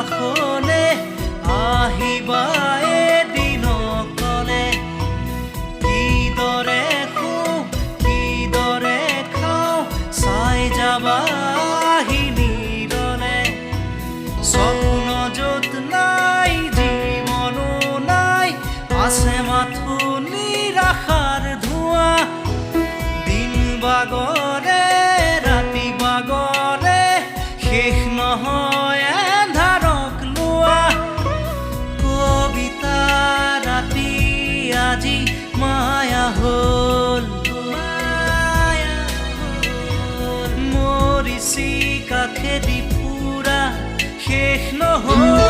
কাষলে আহিবা এদিনকলে কিদৰে শুওঁ কিদৰে খাওঁ চাই যাবা নীৰলে সপোন য'ত নাই জীৱনো নাই আছে মাথো নিৰাশাৰ ধোঁৱা দিন বাগৰে ৰাতি বাগৰে শেষ নহয় এন্ধাৰক লোৱা কবিতা ৰাতি আজি মায়া হ'ল মৰিচি কাষেদি ফুৰা শেষ নহ'ল